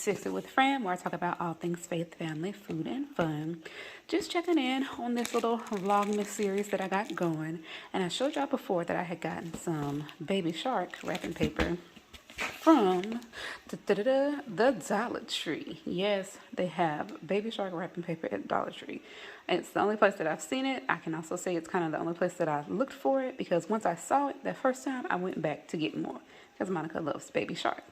Six It with Fran, where I talk about all things faith, family, food, and fun. Just checking in on this little vlogmas series that I got going. And I showed y'all before that I had gotten some Baby Shark wrapping paper from the Dollar Tree. Yes, they have Baby Shark wrapping paper at Dollar Tree. It's the only place that I've seen it. I can also say it's kind of the only place that I looked for it, because once I saw it that first time, I went back to get more, because Monica loves Baby Shark.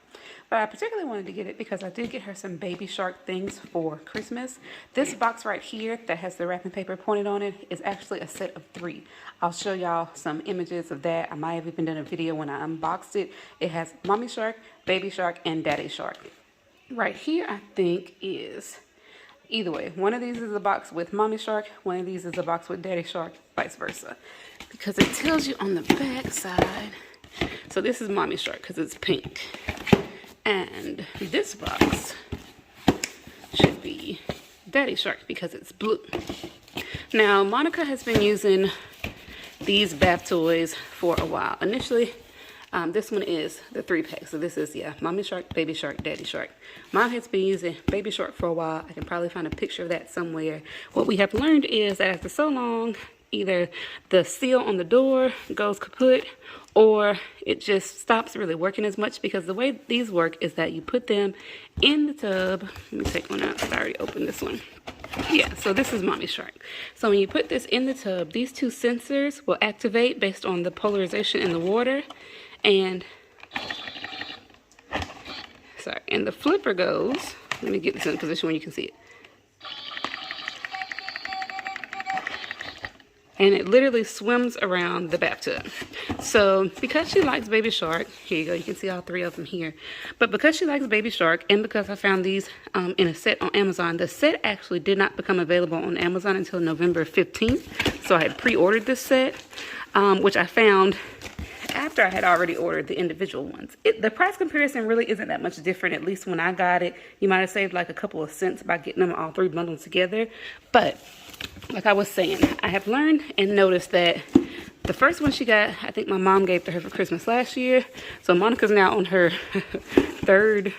But I particularly wanted to get it because I did get her some Baby Shark things for Christmas. This box right here that has the wrapping paper pointed on it is actually a set of 3. I'll show y'all some images of that. I might have even done a video when I unboxed it. It has Mommy Shark, Baby Shark, and Daddy Shark. Right here, I think is, either way, one of these is a box with Mommy Shark, one of these is a box with Daddy Shark, vice versa. Because it tells you on the back side. So this is Mommy Shark because it's pink. And this box should be Daddy Shark because it's blue. Now, Monica has been using these bath toys for a while. Initially, this one is the 3-pack. So this is, yeah, Mommy Shark, Baby Shark, Daddy Shark. Mom has been using Baby Shark for a while. I can probably find a picture of that somewhere. What we have learned is that after so long, either the seal on the door goes kaput, or it just stops really working as much, because the way these work is that you put them in the tub. Let me take one out. I already opened this one. Yeah, so this is Mommy Shark. So when you put this in the tub, these 2 sensors will activate based on the polarization in the water. And the flipper goes, let me get this in a position where you can see it. And it literally swims around the bathtub. So because she likes Baby Shark, here you go, you can see all 3 of them here. But because she likes Baby Shark, and because I found these in a set on Amazon, the set actually did not become available on Amazon until November 15th. So I had pre-ordered this set, which I found after I had already ordered the individual ones. The price comparison really isn't that much different. At least when I got it, you might have saved like a couple of cents by getting them all 3 bundled together. But like I was saying, I have learned and noticed that the first one she got, I think my mom gave to her for Christmas last year. So Monica's now on her 3rd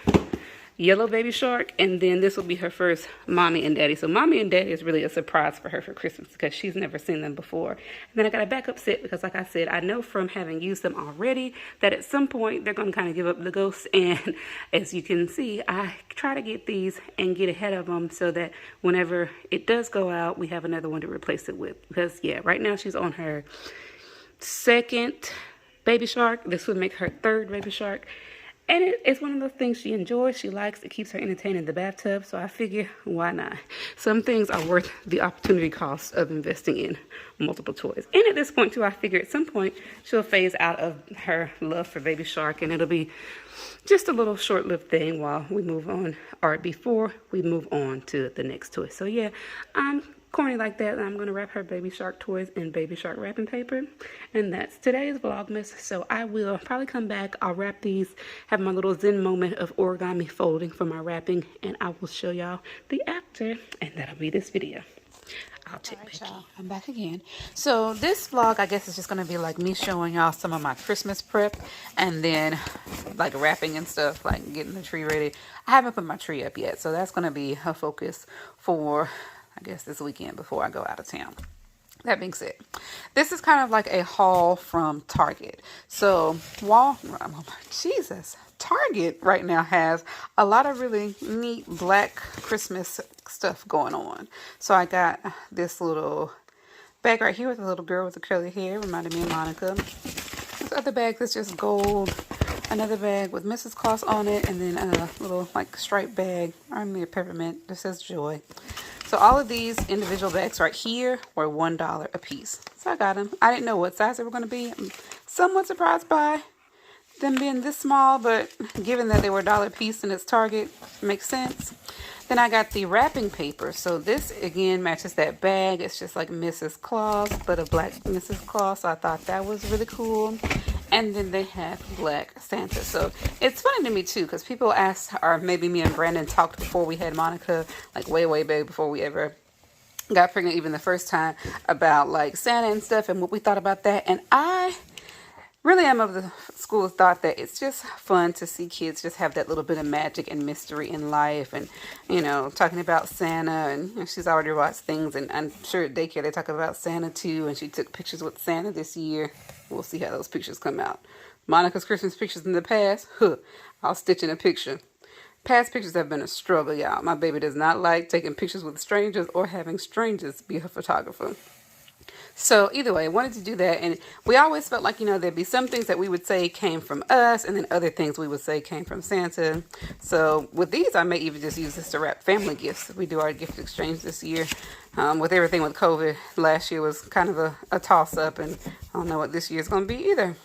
yellow Baby Shark, and then this will be her first Mommy and Daddy. So Mommy and Daddy is really a surprise for her for Christmas because she's never seen them before. And then I got a backup set because, like I said, I know from having used them already that at some point they're going to kind of give up the ghost. And as you can see, I try to get these and get ahead of them so that whenever it does go out, we have another one to replace it with. Because yeah, right now she's on her 2nd Baby Shark. This would make her 3rd Baby Shark. And it's one of those things she enjoys, she likes. It keeps her entertained in the bathtub, so I figure, why not? Some things are worth the opportunity cost of investing in multiple toys. And at this point, too, I figure at some point she'll phase out of her love for Baby Shark, and it'll be just a little short-lived thing while we move on, or before we move on to the next toy. So yeah, I'm corny like that, and I'm going to wrap her Baby Shark toys in Baby Shark wrapping paper. And that's today's Vlogmas. So I will probably come back, I'll wrap these, have my little zen moment of origami folding for my wrapping, and I will show y'all the after, and that'll be this video. I'll check back in. I'm back again. So this vlog, I guess, is just going to be like me showing y'all some of my Christmas prep, and then like wrapping and stuff, like getting the tree ready. I haven't put my tree up yet, so that's going to be a focus for, I guess, this weekend before I go out of town. That being said, this is kind of like a haul from Target. So Target right now has a lot of really neat black Christmas stuff going on. So I got this little bag right here with a little girl with the curly hair, reminded me of Monica. This other bag that's just gold. Another bag with Mrs. Claus on it, and then a little like striped bag, or maybe a peppermint that says Joy. So all of these individual bags right here were $1 a piece. So I got them. I didn't know what size they were going to be. I'm somewhat surprised by them being this small, but given that they were $1 a piece and it's Target, it makes sense. Then I got the wrapping paper. So this again matches that bag. It's just like Mrs. Claus, but a black Mrs. Claus. So I thought that was really cool. And then they have black Santa. So it's funny to me too, because people ask, or maybe me and Brandon talked before we had Monica, like way back before we ever got pregnant, even the first time, about like Santa and stuff and what we thought about that. And I really am of the school of thought that it's just fun to see kids just have that little bit of magic and mystery in life. And, talking about Santa, and she's already watched things, and I'm sure at daycare they talk about Santa too, and she took pictures with Santa this year. We'll see how those pictures come out. Monica's Christmas pictures in the past, I'll stitch in a picture. Past pictures have been a struggle, y'all. My baby does not like taking pictures with strangers or having strangers be her photographer. So either way, I wanted to do that. And we always felt like, there'd be some things that we would say came from us, and then other things we would say came from Santa. So with these, I may even just use this to wrap family gifts. We do our gift exchange this year. With everything with COVID, last year was kind of a toss-up, and I don't know what this year is going to be either.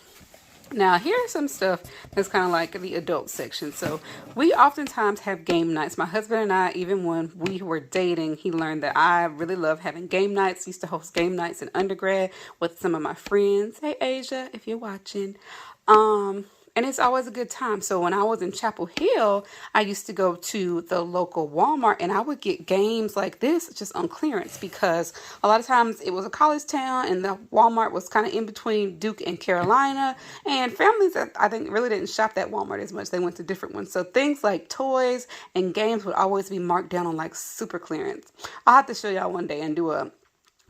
Now, here's some stuff that's kind of like the adult section. So we oftentimes have game nights. My husband and I, even when we were dating, he learned that I really love having game nights. Used to host game nights in undergrad with some of my friends. Hey, Asia, if you're watching. And it's always a good time. So when I was in Chapel Hill, I used to go to the local Walmart, and I would get games like this just on clearance, because a lot of times it was a college town and the Walmart was kind of in between Duke and Carolina, and families that I think really didn't shop at Walmart as much. They went to different ones. So things like toys and games would always be marked down on like super clearance. I'll have to show y'all one day and do a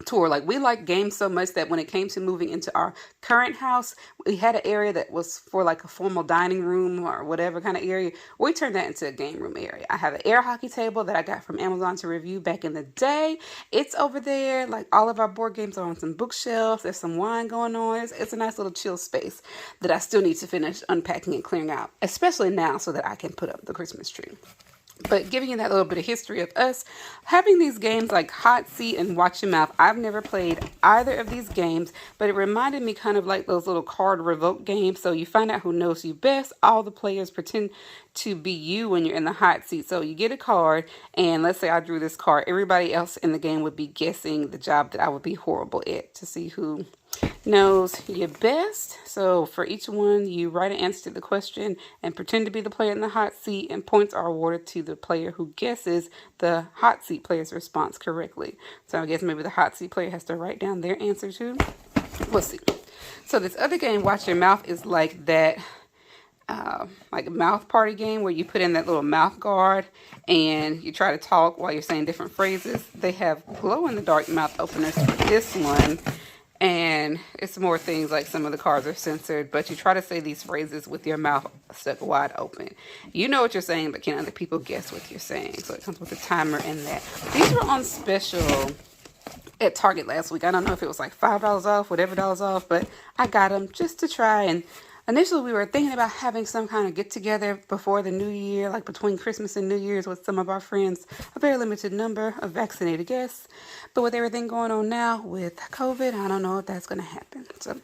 tour. Like, we like games so much that when it came to moving into our current house, we had an area that was for like a formal dining room or whatever kind of area. We turned that into a game room area. I have an air hockey table that I got from Amazon to review back in the day. It's over there. Like, all of our board games are on some bookshelves. There's some wine going on. It's a nice little chill space that I still need to finish unpacking and clearing out, especially now, so that I can put up the Christmas tree. But giving you that little bit of history of us having these games like Hot Seat and Watch Your Mouth. I've never played either of these games, but it reminded me kind of like those little card revoke games. So you find out who knows you best. All the players pretend to be you when you're in the hot seat. So you get a card, and let's say I drew this card. Everybody else in the game would be guessing the job that I would be horrible at, to see who knows you best. So for each one, you write an answer to the question and pretend to be the player in the hot seat, and points are awarded to the player who guesses the hot seat player's response correctly. So I guess maybe the hot seat player has to write down their answer too. We'll see. So this other game, Watch Your Mouth, is like that like a mouth party game where you put in that little mouth guard and you try to talk while you're saying different phrases. They have glow-in-the-dark mouth openers for this one. And it's more things like some of the cards are censored, but you try to say these phrases with your mouth stuck wide open. You know what you're saying, but can other people guess what you're saying? So it comes with a timer in that. These were on special at Target last week. I don't know if it was like $5 off, whatever dollars off, but I got them just to try. And initially we were thinking about having some kind of get together before the new year, like between Christmas and New Year's, with some of our friends, a very limited number of vaccinated guests. But with everything going on now with COVID, I don't know if that's going to happen. So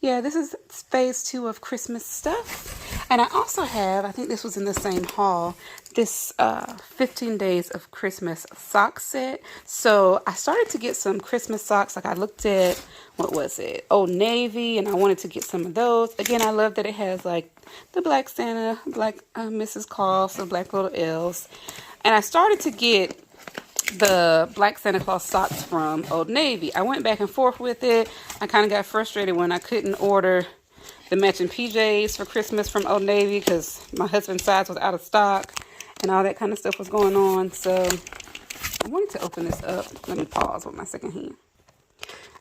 yeah, this is phase 2 of Christmas stuff. And I also have, I think this was in the same haul, this 15 Days of Christmas sock set. So I started to get some Christmas socks. Like, I looked at, what was it, Old Navy, and I wanted to get some of those. Again, I love that it has like the black Santa, black Mrs. Claus, the black little elves. And I started to get the black Santa Claus socks from Old Navy. I went back and forth with it. I kind of got frustrated when I couldn't order the matching PJs for Christmas from Old Navy because my husband's size was out of stock and all that kind of stuff was going on. So I wanted to open this up. Let me pause with my second hand.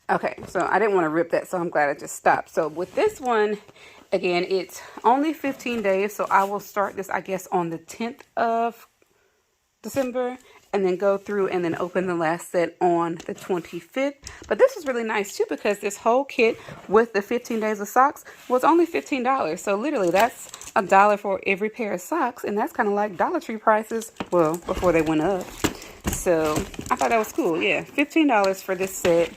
Okay, so I didn't want to rip that, so I'm glad I just stopped. So with this one, again, it's only 15 days, so I will start this, I guess, on the 10th of December, and then go through and then open the last set on the 25th. But this is really nice too, because this whole kit with the 15 days of socks was only $15. So literally that's $1 for every pair of socks, and that's kind of like Dollar Tree prices, well, before they went up. So I thought that was cool. Yeah, $15 for this set.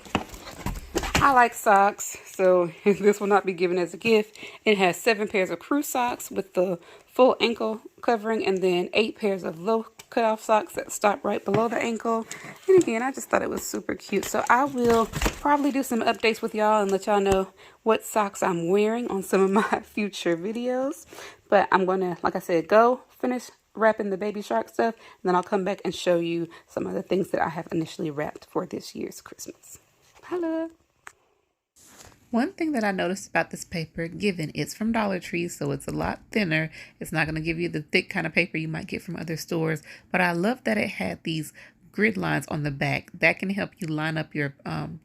I like socks, so this will not be given as a gift. It has 7 pairs of crew socks with the full ankle covering, and then 8 pairs of low cutoff socks that stop right below the ankle. And again, I just thought it was super cute. So I will probably do some updates with y'all and let y'all know what socks I'm wearing on some of my future videos. But I'm going to, like I said, go finish wrapping the Baby Shark stuff, and then I'll come back and show you some of the things that I have initially wrapped for this year's Christmas. Holla! One thing that I noticed about this paper, given it's from Dollar Tree, so it's a lot thinner. It's not going to give you the thick kind of paper you might get from other stores, but I love that it had these grid lines on the back. That can help you line up your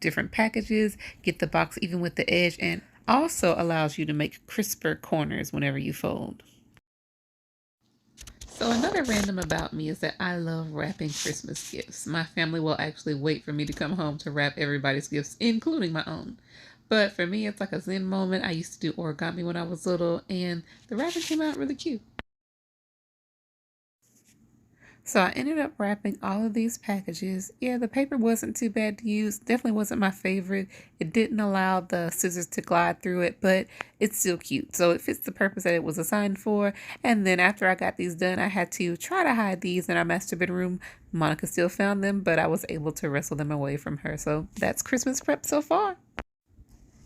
different packages, get the box even with the edge, and also allows you to make crisper corners whenever you fold. So another random about me is that I love wrapping Christmas gifts. My family will actually wait for me to come home to wrap everybody's gifts, including my own. But for me, it's like a zen moment. I used to do origami when I was little, and the wrapping came out really cute. So I ended up wrapping all of these packages. Yeah, the paper wasn't too bad to use. Definitely wasn't my favorite. It didn't allow the scissors to glide through it, but it's still cute. So it fits the purpose that it was assigned for. And then after I got these done, I had to try to hide these in our master bedroom. Monica still found them, but I was able to wrestle them away from her. So that's Christmas prep so far.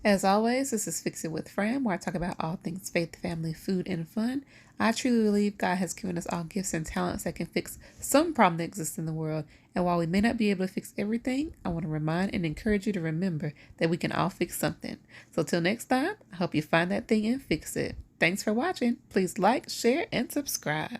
As always, this is Fix It with Fran, where I talk about all things faith, family, food, and fun. I truly believe God has given us all gifts and talents that can fix some problem that exists in the world. And while we may not be able to fix everything, I want to remind and encourage you to remember that we can all fix something. So till next time, I hope you find that thing and fix it. Thanks for watching. Please like, share, and subscribe.